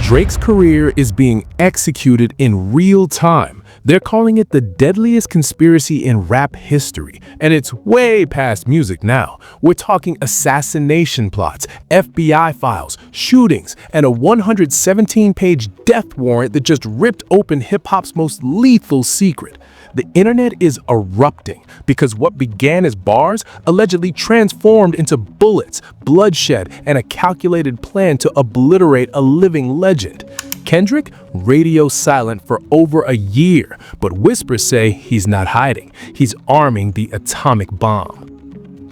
Drake's career is being executed in real time. They're calling it the deadliest conspiracy in rap history, and it's way past music now. We're talking assassination plots, FBI files, shootings, and a 117-page death warrant that just ripped open hip-hop's most lethal secret. The internet is erupting because what began as bars allegedly transformed into bullets, bloodshed, and a calculated plan to obliterate a living legend. Kendrick, radio silent for over a year, but whispers say he's not hiding. He's arming the atomic bomb.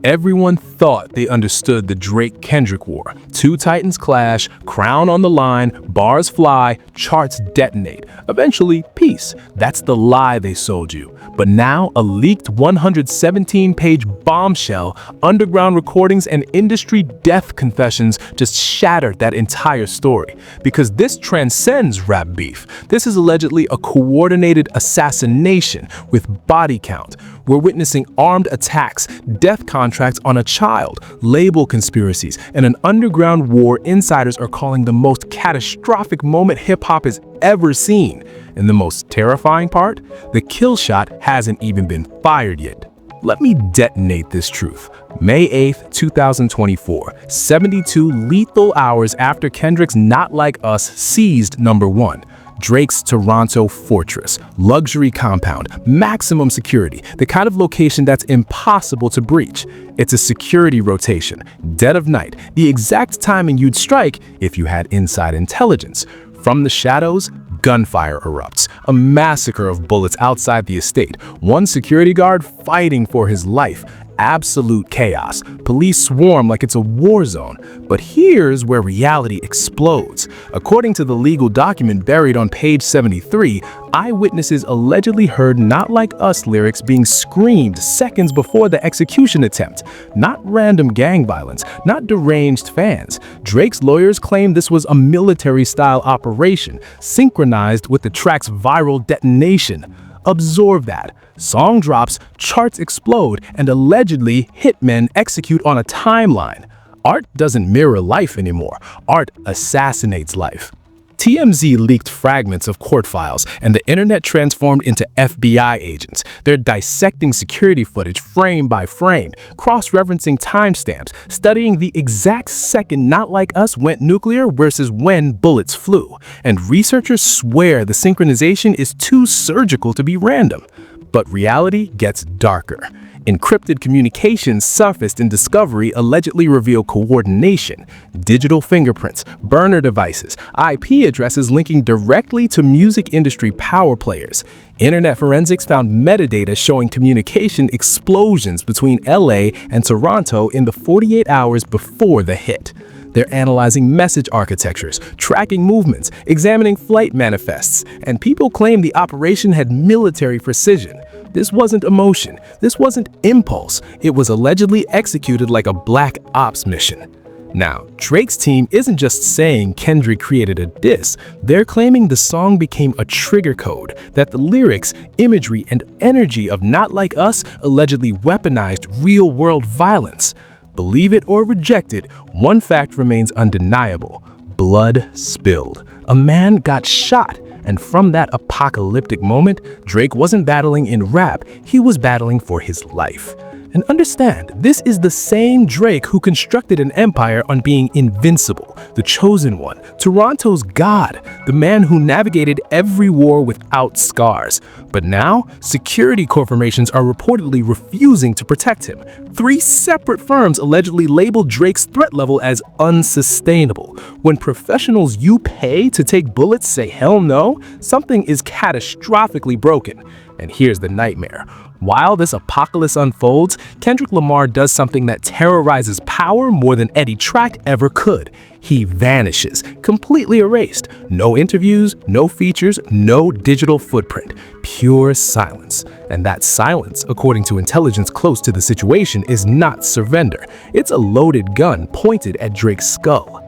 Everyone thought they understood the Drake-Kendrick war. Two titans clash, crown on the line, bars fly, charts detonate. Eventually, peace. That's the lie they sold you. But now, a leaked 117-page bombshell, underground recordings, and industry death confessions just shattered that entire story. Because this transcends rap beef. This is allegedly a coordinated assassination with body count. We're witnessing armed attacks, death contracts on a child, label conspiracies, and an underground war insiders are calling the most catastrophic moment hip-hop has ever seen. And the most terrifying part? The kill shot hasn't even been fired yet. Let me detonate this truth. May 8th, 2024, 72 lethal hours after Kendrick's Not Like Us seized #1. Drake's Toronto fortress, luxury compound, maximum security, the kind of location that's impossible to breach. It's a security rotation, dead of night, the exact timing you'd strike if you had inside intelligence. From the shadows, gunfire erupts, a massacre of bullets outside the estate, one security guard fighting for his life. Absolute chaos. Police swarm like it's a war zone. But here's where reality explodes. According to the legal document buried on page 73, eyewitnesses allegedly heard Not Like Us lyrics being screamed seconds before the execution attempt. Not random gang violence, not deranged fans. Drake's lawyers claim this was a military-style operation, synchronized with the track's viral detonation. Absorb that. Song drops, charts explode, and allegedly hitmen execute on a timeline. Art doesn't mirror life anymore. Art assassinates life. TMZ leaked fragments of court files, and the internet transformed into FBI agents. They're dissecting security footage frame by frame, cross-referencing timestamps, studying the exact second Not Like Us went nuclear versus when bullets flew. And researchers swear the synchronization is too surgical to be random. But reality gets darker. Encrypted communications surfaced in Discovery allegedly reveal coordination, digital fingerprints, burner devices, IP addresses linking directly to music industry power players. Internet forensics found metadata showing communication explosions between LA and Toronto in the 48 hours before the hit. They're analyzing message architectures, tracking movements, examining flight manifests, and people claim the operation had military precision. This wasn't emotion. This wasn't impulse. It was allegedly executed like a black ops mission. Now, Drake's team isn't just saying Kendrick created a diss. They're claiming the song became a trigger code, that the lyrics, imagery, and energy of Not Like Us allegedly weaponized real-world violence. Believe it or reject it, one fact remains undeniable. Blood spilled. A man got shot. And from that apocalyptic moment, Drake wasn't battling in rap, he was battling for his life. And understand, this is the same Drake who constructed an empire on being invincible, the chosen one, Toronto's god, the man who navigated every war without scars. But now, security corporations are reportedly refusing to protect him. 3 separate firms allegedly labeled Drake's threat level as unsustainable. When professionals you pay to take bullets say hell no, something is catastrophically broken. And here's the nightmare. While this apocalypse unfolds, Kendrick Lamar does something that terrorizes power more than Eddie Track ever could. He vanishes, completely erased. No interviews, no features, no digital footprint. Pure silence. And that silence, according to intelligence close to the situation, is not surrender. It's a loaded gun pointed at Drake's skull.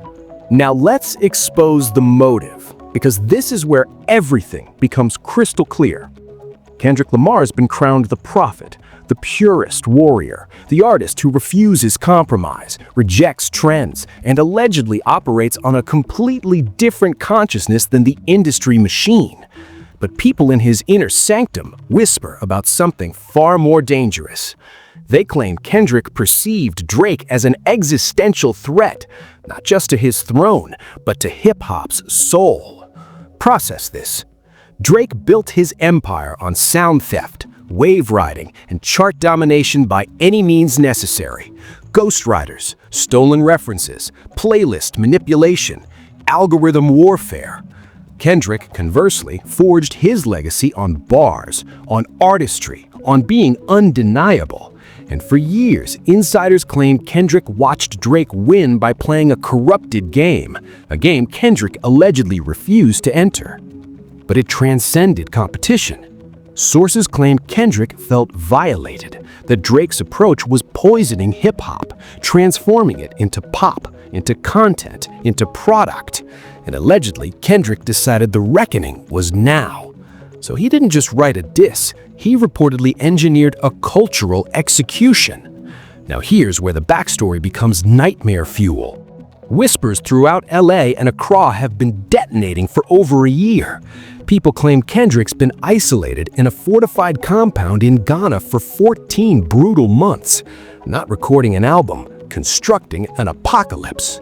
Now let's expose the motive, because this is where everything becomes crystal clear. Kendrick Lamar has been crowned the prophet, the purist warrior, the artist who refuses compromise, rejects trends, and allegedly operates on a completely different consciousness than the industry machine. But people in his inner sanctum whisper about something far more dangerous. They claim Kendrick perceived Drake as an existential threat, not just to his throne, but to hip-hop's soul. Process this. Drake built his empire on sound theft, wave riding, and chart domination by any means necessary. Ghostwriters, stolen references, playlist manipulation, algorithm warfare. Kendrick, conversely, forged his legacy on bars, on artistry, on being undeniable. And for years, insiders claimed Kendrick watched Drake win by playing a corrupted game, a game Kendrick allegedly refused to enter. But it transcended competition. Sources claimed Kendrick felt violated, that Drake's approach was poisoning hip-hop, transforming it into pop, into content, into product. And allegedly, Kendrick decided the reckoning was now. So he didn't just write a diss, he reportedly engineered a cultural execution. Now here's where the backstory becomes nightmare fuel. Whispers throughout LA and Accra have been detonating for over a year. People claim Kendrick's been isolated in a fortified compound in Ghana for 14 brutal months, not recording an album, constructing an apocalypse.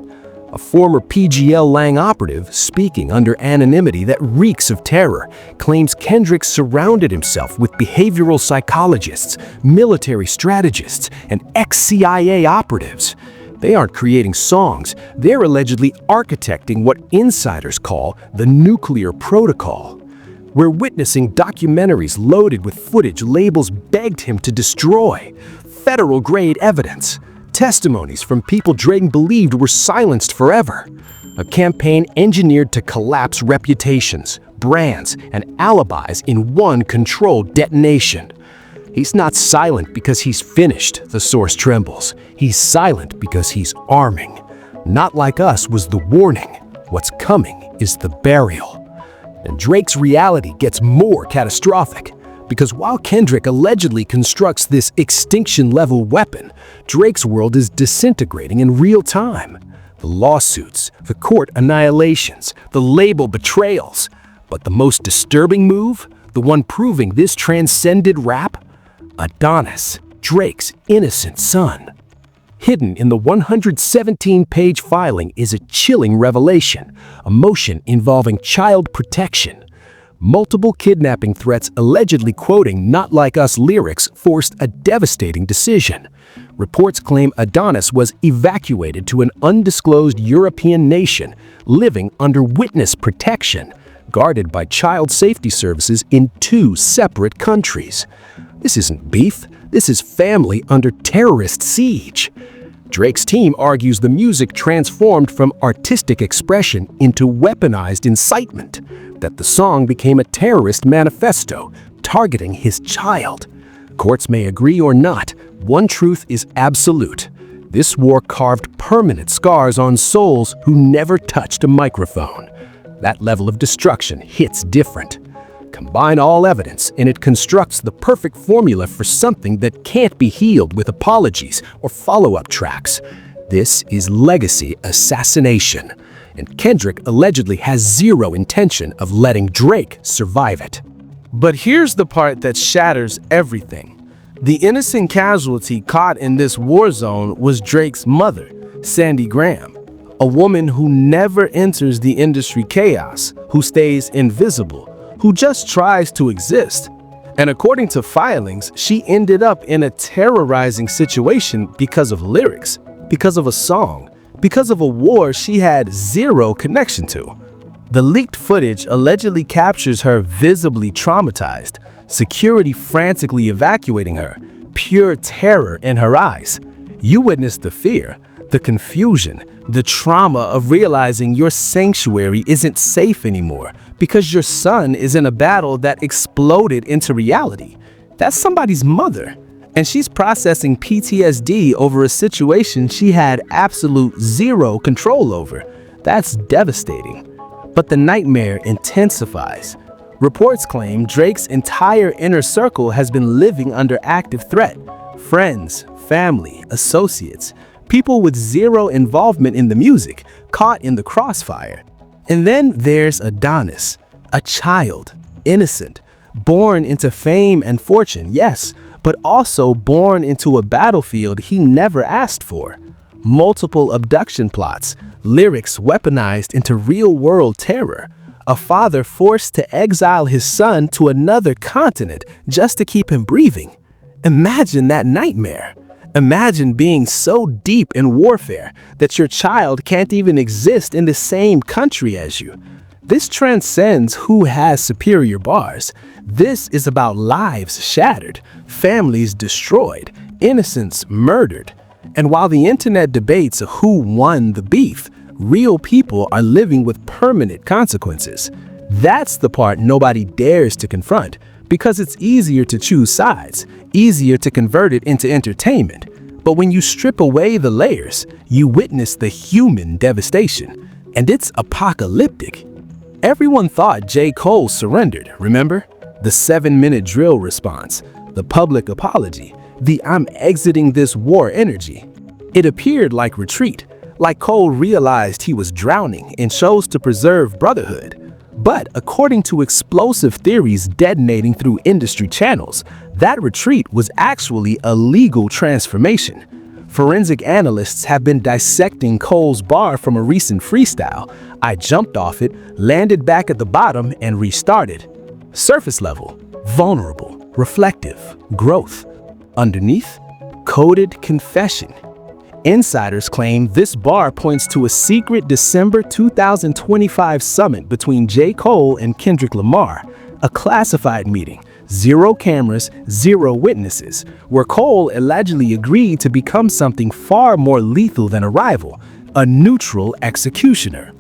A former PGL Lang operative, speaking under anonymity that reeks of terror, claims Kendrick surrounded himself with behavioral psychologists, military strategists, and ex-CIA operatives. They aren't creating songs, they're allegedly architecting what insiders call the nuclear protocol. We're witnessing documentaries loaded with footage labels begged him to destroy, federal-grade evidence, testimonies from people Drake believed were silenced forever. A campaign engineered to collapse reputations, brands, and alibis in one controlled detonation. He's not silent because he's finished, the source trembles. He's silent because he's arming. Not like us was the warning. What's coming is the burial. And Drake's reality gets more catastrophic. Because while Kendrick allegedly constructs this extinction-level weapon, Drake's world is disintegrating in real time. The lawsuits, the court annihilations, the label betrayals. But the most disturbing move, the one proving this transcended rap? Adonis, Drake's innocent son. Hidden in the 117-page filing is a chilling revelation, a motion involving child protection. Multiple kidnapping threats allegedly quoting "Not Like Us" lyrics forced a devastating decision. Reports claim Adonis was evacuated to an undisclosed European nation, living under witness protection, guarded by child safety services in 2 separate countries. This isn't beef, this is family under terrorist siege. Drake's team argues the music transformed from artistic expression into weaponized incitement, that the song became a terrorist manifesto targeting his child. Courts may agree or not, one truth is absolute. This war carved permanent scars on souls who never touched a microphone. That level of destruction hits different. Combine all evidence and it constructs the perfect formula for something that can't be healed with apologies or follow-up tracks. This is legacy assassination, and Kendrick allegedly has zero intention of letting Drake survive it. But here's the part that shatters everything. The innocent casualty caught in this war zone was Drake's mother, Sandy Graham, a woman who never enters the industry chaos, who stays invisible, who just tries to exist. And according to filings, she ended up in a terrorizing situation because of lyrics, because of a song, because of a war she had zero connection to. The leaked footage allegedly captures her visibly traumatized, security frantically evacuating her, pure terror in her eyes. You witnessed the fear, the confusion, the trauma of realizing your sanctuary isn't safe anymore because your son is in a battle that exploded into reality. That's somebody's mother, and she's processing PTSD over a situation she had absolute zero control over. That's devastating. But the nightmare intensifies. Reports claim Drake's entire inner circle has been living under active threat. Friends, family, associates, people with zero involvement in the music, caught in the crossfire. And then there's Adonis, a child, innocent, born into fame and fortune, yes, but also born into a battlefield he never asked for. Multiple abduction plots, lyrics weaponized into real-world terror, a father forced to exile his son to another continent just to keep him breathing. Imagine that nightmare. Imagine being so deep in warfare that your child can't even exist in the same country as you. This transcends who has superior bars. This is about lives shattered, families destroyed, innocents murdered. And while the internet debates who won the beef, real people are living with permanent consequences. That's the part nobody dares to confront, because it's easier to choose sides, easier to convert it into entertainment. But when you strip away the layers, you witness the human devastation. And it's apocalyptic. Everyone thought J. Cole surrendered, remember? The 7-minute drill response, the public apology, the "I'm exiting this war" energy. It appeared like retreat, like Cole realized he was drowning and chose to preserve brotherhood. But according to explosive theories detonating through industry channels, that retreat was actually a legal transformation. Forensic analysts have been dissecting Cole's bar from a recent freestyle. "I jumped off it, landed back at the bottom, and restarted." Surface level, vulnerable, reflective, growth. Underneath, coded confession. Insiders claim this bar points to a secret December 2025 summit between J. Cole and Kendrick Lamar, a classified meeting, 0 cameras, 0 witnesses, where Cole allegedly agreed to become something far more lethal than a rival, a neutral executioner.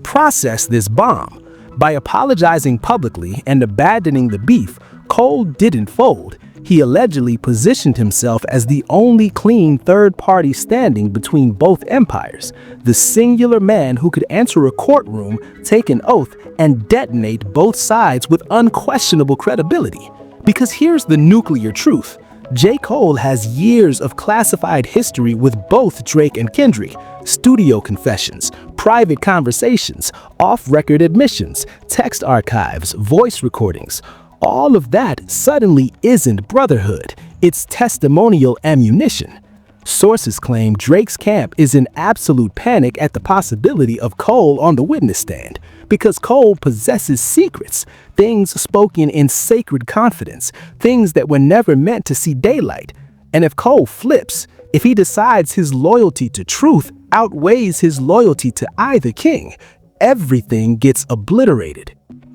Process this bomb. By apologizing publicly and abandoning the beef, Cole didn't fold. He allegedly positioned himself as the only clean third party standing between both empires, the singular man who could enter a courtroom, take an oath, and detonate both sides with unquestionable credibility. Because here's the nuclear truth. J. Cole has years of classified history with both Drake and Kendrick. Studio confessions, private conversations, off-record admissions, text archives, voice recordings. All of that suddenly isn't brotherhood, it's testimonial ammunition. Sources claim Drake's camp is in absolute panic at the possibility of Cole on the witness stand, because Cole possesses secrets, things spoken in sacred confidence, things that were never meant to see daylight. And if Cole flips, if he decides his loyalty to truth outweighs his loyalty to either king, everything gets obliterated.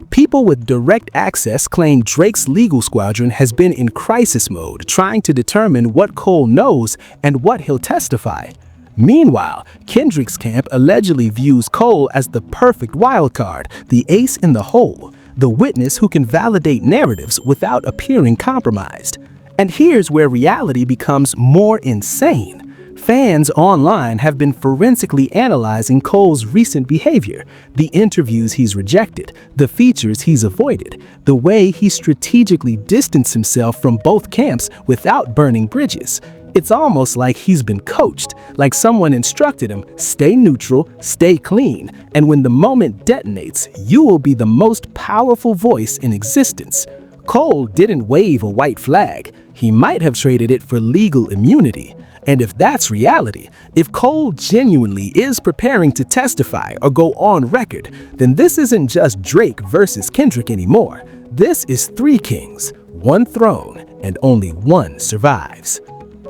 People with direct access claim Drake's legal squadron has been in crisis mode, trying to determine what Cole knows and what he'll testify. Meanwhile, Kendrick's camp allegedly views Cole as the perfect wildcard, the ace in the hole, the witness who can validate narratives without appearing compromised. And here's where reality becomes more insane. Fans online have been forensically analyzing Cole's recent behavior, the interviews he's rejected, the features he's avoided, the way he strategically distanced himself from both camps without burning bridges. It's almost like he's been coached, like someone instructed him, stay neutral, stay clean, and when the moment detonates, you will be the most powerful voice in existence. Cole didn't wave a white flag. He might have traded it for legal immunity. And if that's reality, if Cole genuinely is preparing to testify or go on record, then this isn't just Drake versus Kendrick anymore. This is 3 kings, 1 throne, and only one survives.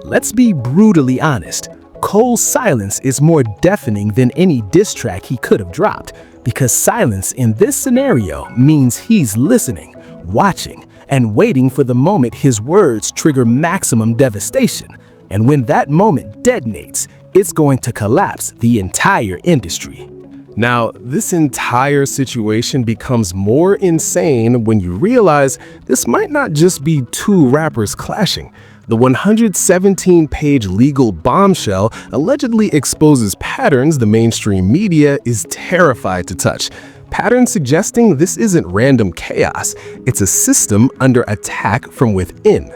Let's be brutally honest. Cole's silence is more deafening than any diss track he could have dropped, because silence in this scenario means he's listening, watching, and waiting for the moment his words trigger maximum devastation. And when that moment detonates, it's going to collapse the entire industry. Now, this entire situation becomes more insane when you realize this might not just be 2 rappers clashing. The 117-page legal bombshell allegedly exposes patterns the mainstream media is terrified to touch. patterns suggesting this isn't random chaos, it's a system under attack from within.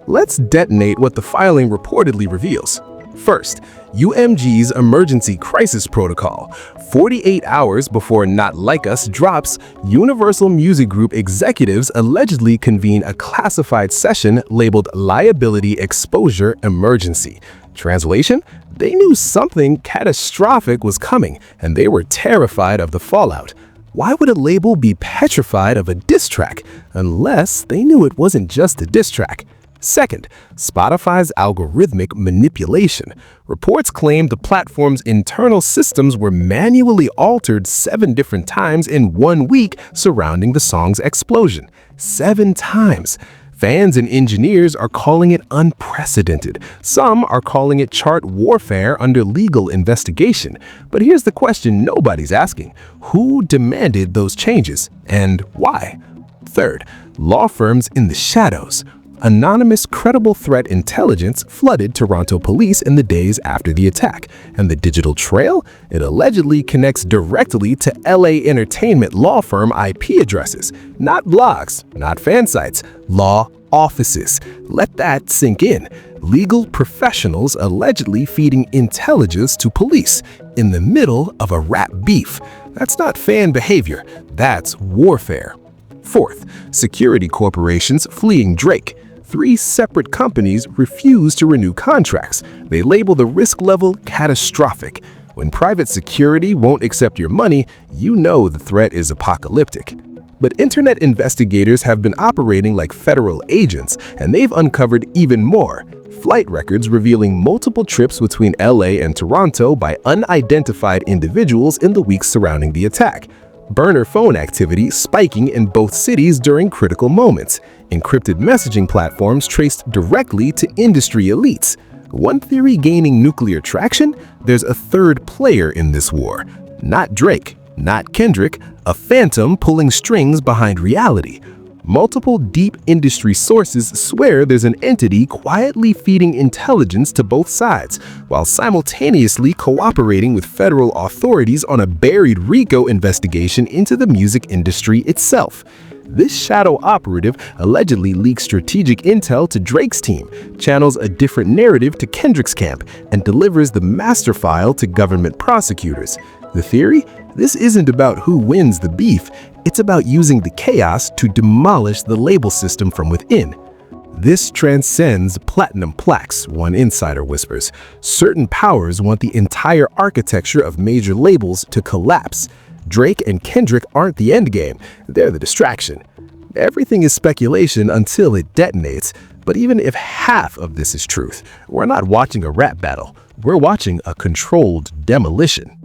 Let's detonate what the filing reportedly reveals. First, UMG's Emergency Crisis Protocol. 48 hours before Not Like Us drops, Universal Music Group executives allegedly convene a classified session labeled Liability Exposure Emergency. Translation? They knew something catastrophic was coming, and they were terrified of the fallout. Why would a label be petrified of a diss track? Unless they knew it wasn't just a diss track. Second, Spotify's algorithmic manipulation. Reports claim the platform's internal systems were manually altered 7 different times in 1 week surrounding the song's explosion. 7 times. Fans and engineers are calling it unprecedented. Some are calling it chart warfare under legal investigation. But here's the question nobody's asking. Who demanded those changes, and why? Third, law firms in the shadows. Anonymous credible threat intelligence flooded Toronto police in the days after the attack. And the digital trail? It allegedly connects directly to LA entertainment law firm IP addresses. Not blogs, not fan sites, law offices. Let that sink in. Legal professionals allegedly feeding intelligence to police in the middle of a rap beef. That's not fan behavior, that's warfare. Fourth, security corporations fleeing Drake. 3 separate companies refuse to renew contracts. They label the risk level catastrophic. When private security won't accept your money, you know the threat is apocalyptic. But internet investigators have been operating like federal agents, and they've uncovered even more. Flight records revealing multiple trips between LA and Toronto by unidentified individuals in the weeks surrounding the attack. Burner phone activity spiking in both cities during critical moments. Encrypted messaging platforms traced directly to industry elites. One theory gaining nuclear traction? There's a third player in this war. Not Drake, not Kendrick, a phantom pulling strings behind reality. Multiple deep industry sources swear there's an entity quietly feeding intelligence to both sides, while simultaneously cooperating with federal authorities on a buried RICO investigation into the music industry itself. This shadow operative allegedly leaks strategic intel to Drake's team, channels a different narrative to Kendrick's camp, and delivers the master file to government prosecutors. The theory? This isn't about who wins the beef, it's about using the chaos to demolish the label system from within. This transcends platinum plaques, one insider whispers. Certain powers want the entire architecture of major labels to collapse. Drake and Kendrick aren't the endgame, they're the distraction. Everything is speculation until it detonates, but even if half of this is truth, we're not watching a rap battle, we're watching a controlled demolition.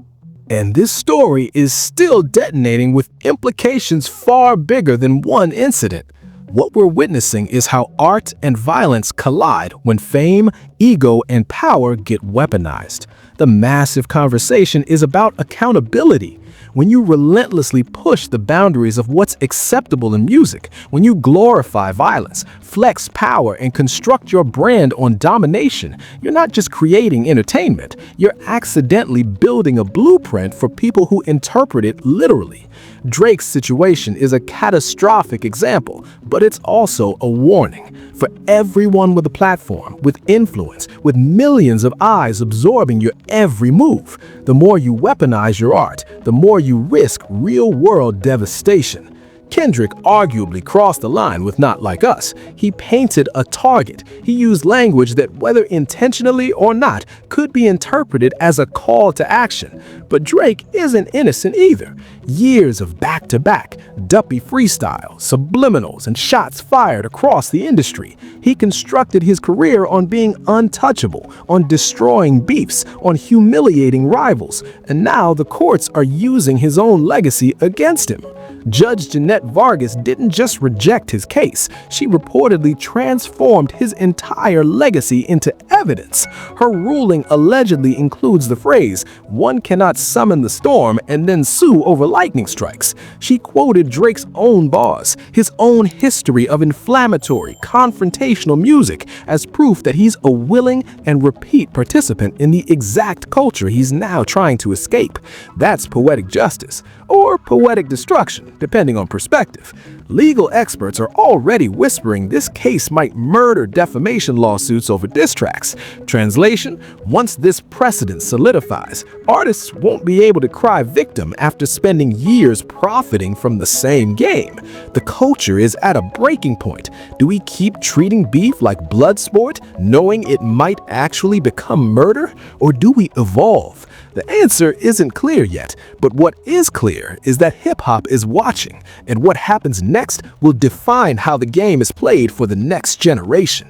And this story is still detonating with implications far bigger than one incident. What we're witnessing is how art and violence collide when fame, ego, and power get weaponized. The massive conversation is about accountability. When you relentlessly push the boundaries of what's acceptable in music, when you glorify violence, flex power, and construct your brand on domination, you're not just creating entertainment, you're accidentally building a blueprint for people who interpret it literally. Drake's situation is a catastrophic example, but it's also a warning. For everyone with a platform, with influence, with millions of eyes absorbing your every move, the more you weaponize your art, the more you risk real-world devastation. Kendrick arguably crossed the line with Not Like Us. He painted a target. He used language that, whether intentionally or not, could be interpreted as a call to action. But Drake isn't innocent either. Years of back-to-back, duppy freestyle, subliminals, and shots fired across the industry. He constructed his career on being untouchable, on destroying beefs, on humiliating rivals, and now the courts are using his own legacy against him. Judge Jeanette Vargas didn't just reject his case, she reportedly transformed his entire legacy into evidence. Her ruling allegedly includes the phrase, "One cannot summon the storm and then sue over lightning strikes." She quoted Drake's own bars, his own history of inflammatory, confrontational music, as proof that he's a willing and repeat participant in the exact culture he's now trying to escape. That's poetic justice, or poetic destruction, depending on perspective. Legal experts are already whispering this case might murder defamation lawsuits over diss tracks. Translation: once this precedent solidifies, artists won't be able to cry victim after spending years profiting from the same game. The culture is at a breaking point. Do we keep treating beef like blood sport, knowing it might actually become murder? Or do we evolve? The answer isn't clear yet, but what is clear is that hip-hop is watching, and what happens next will define how the game is played for the next generation.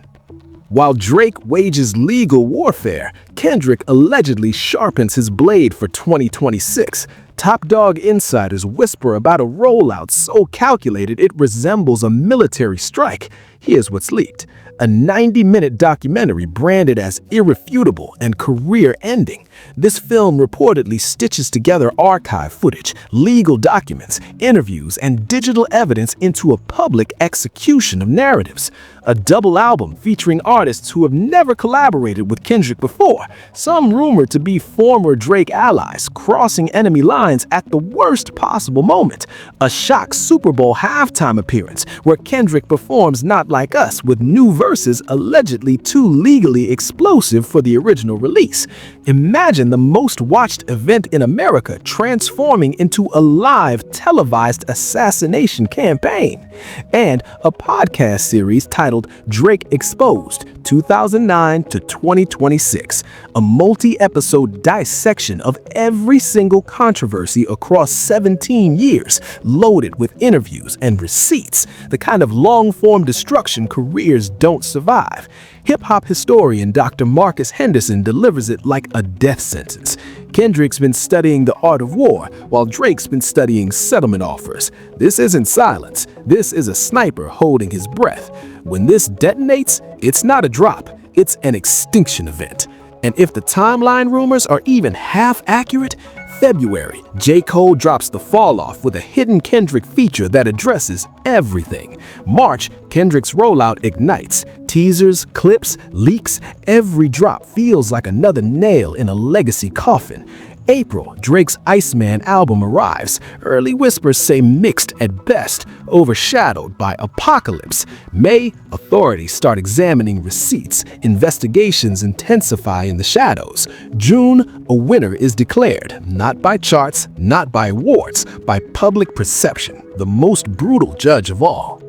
While Drake wages legal warfare, Kendrick allegedly sharpens his blade for 2026. Top dog insiders whisper about a rollout so calculated it resembles a military strike. Here's what's leaked: a 90-minute documentary branded as irrefutable and career-ending. This film reportedly stitches together archive footage, legal documents, interviews, and digital evidence into a public execution of narratives. A double album featuring artists who have never collaborated with Kendrick before, some rumored to be former Drake allies, crossing enemy lines at the worst possible moment. A shock Super Bowl halftime appearance where Kendrick performs Not Like Us with new verses allegedly too legally explosive for the original release. Imagine the most watched event in America transforming into a live televised assassination campaign. And a podcast series titled Drake Exposed 2009 to 2026, a multi-episode dissection of every single controversy across 17 years, loaded with interviews and receipts, the kind of long-form destruction careers don't survive. Hip-hop historian Dr. Marcus Henderson delivers it like a death sentence. Kendrick's been studying the art of war, while Drake's been studying settlement offers. This isn't silence. This is a sniper holding his breath. When this detonates, it's not a drop. It's an extinction event. And if the timeline rumors are even half accurate, February, J. Cole drops The Fall Off with a hidden Kendrick feature that addresses everything. March, Kendrick's rollout ignites. Teasers, clips, leaks, every drop feels like another nail in a legacy coffin. April, Drake's Iceman album arrives. Early whispers say mixed at best, overshadowed by Apocalypse. May, authorities start examining receipts. Investigations intensify in the shadows. June, a winner is declared, not by charts, not by awards, by public perception, the most brutal judge of all.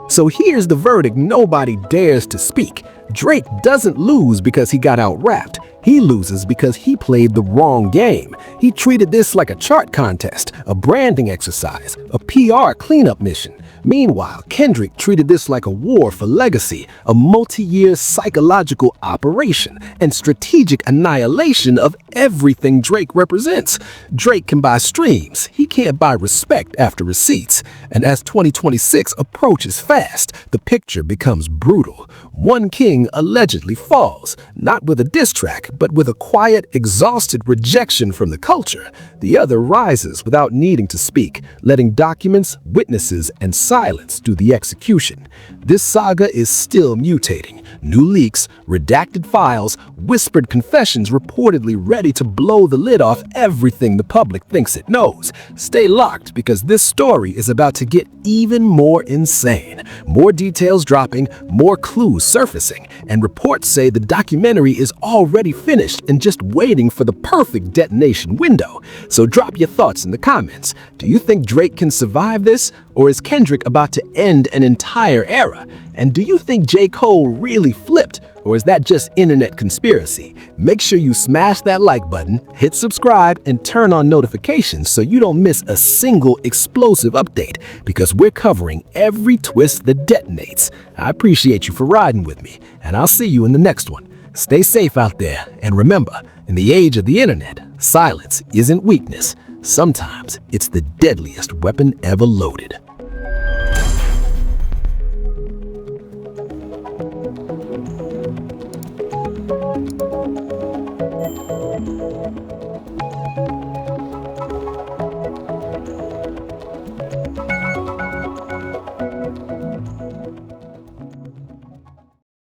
So here's the verdict nobody dares to speak. Drake doesn't lose because he got out-rapped. He loses because he played the wrong game. He treated this like a chart contest, a branding exercise, a PR cleanup mission. Meanwhile, Kendrick treated this like a war for legacy, a multi-year psychological operation, and strategic annihilation of everything Drake represents. Drake can buy streams. He can't buy respect after receipts. And as 2026 approaches fast, the picture becomes brutal. One king allegedly falls, not with a diss track, but with a quiet, exhausted rejection from the culture. The other rises without needing to speak, letting documents, witnesses, and silence do the execution. This saga is still mutating. New leaks, redacted files, whispered confessions reportedly ready to blow the lid off everything the public thinks it knows. Stay locked because this story is about to get even more insane. More details dropping, more clues surfacing, and reports say the documentary is already finished and just waiting for the perfect detonation window. So drop your thoughts in the comments. Do you think Drake can survive this? Or is Kendrick about to end an entire era? And do you think J. Cole really flipped? Or is that just internet conspiracy? Make sure you smash that like button, hit subscribe, and turn on notifications so you don't miss a single explosive update, because we're covering every twist that detonates. I appreciate you for riding with me, and I'll see you in the next one. Stay safe out there, and remember, in the age of the internet, silence isn't weakness. Sometimes it's the deadliest weapon ever loaded.